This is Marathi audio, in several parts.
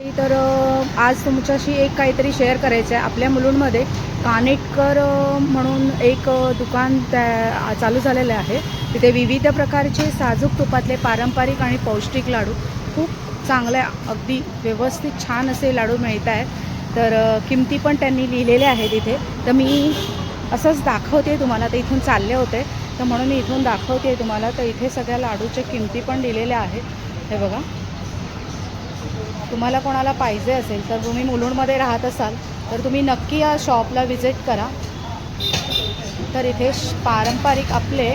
तर आज तुमच्याशी एक काहीतरी शेअर करायचं आहे. आपल्या मुलुंडमध्ये कानेटकर म्हणून एक दुकान चालू झालेलं आहे. तिथे विविध प्रकारचे साजूक तुपातले पारंपरिक आणि पौष्टिक लाडू खूप चांगल्या अगदी व्यवस्थित छान असे लाडू मिळत आहेत. तर किमती पण त्यांनी लिहिलेल्या आहेत इथे. तर मी असंच दाखवते तुम्हाला. ते इथून चालले होते तर म्हणून मी इथून दाखवते तुम्हाला. तर इथे सगळ्या लाडूच्या किमती पण दिलेल्या आहेत. हे बघा, तुम्हाला कोणाला पाहिजे असेल तर तुम्ही मुलुंडमध्ये राहत असाल तर तुम्ही नक्की या शॉपला व्हिजिट करा. तर इथे पारंपरिक आपले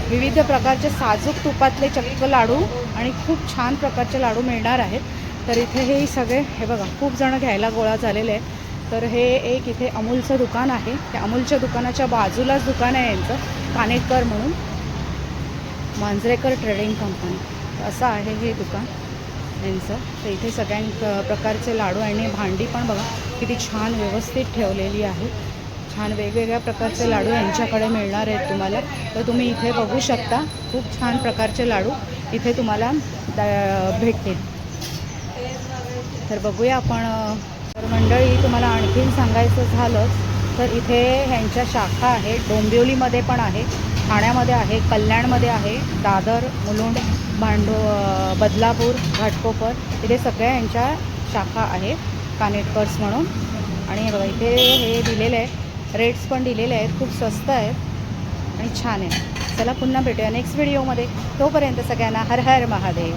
विविध प्रकारचे साजूक तुपातले चक्क लाडू आणि खूप छान प्रकारचे लाडू मिळणार आहेत. तर इथे हे सगळे हे बघा, खूप जण घ्यायला गोळा झालेले आहेत. तर हे एक इथे अमूलचं दुकान आहे. त्या अमूलच्या दुकानाच्या बाजूलाच दुकान आहे यांचं, कानेटकर म्हणून, मांजरेकर ट्रेडिंग कंपनी असं आहे हे दुकान यांचं. तर इथे सगळ्या प्रकारचे लाडू आणि भांडी पण बघा किती छान व्यवस्थित ठेवलेली आहे. छान वेगवेगळ्या प्रकारचे लाडू यांच्याकडे मिळणार आहेत तुम्हाला. तर तुम्ही इथे बघू शकता, खूप छान प्रकारचे लाडू इथे तुम्हाला भेटतील. तर बघूया आपण. तर मंडळी, तुम्हाला आणखीन सांगायचं झालं तर इथे ह्यांच्या शाखा आहेत. डोंबिवलीमध्ये पण आहे, ठाण्यामध्ये आहे, कल्याणमध्ये आहे, दादर, मुलुंड, बदलापूर, घाटकोपर इथे सगळ्या यांच्या शाखा आहेत कानेटकर्स म्हणून. आणि बघा इथे हे दिलेले आहे, रेट्स पण दिलेले आहेत, खूप स्वस्त आहेत आणि छान आहे. चला पुन्हा भेटूया नेक्स्ट व्हिडिओमध्ये. तोपर्यंत सगळ्यांना हर हर महादेव.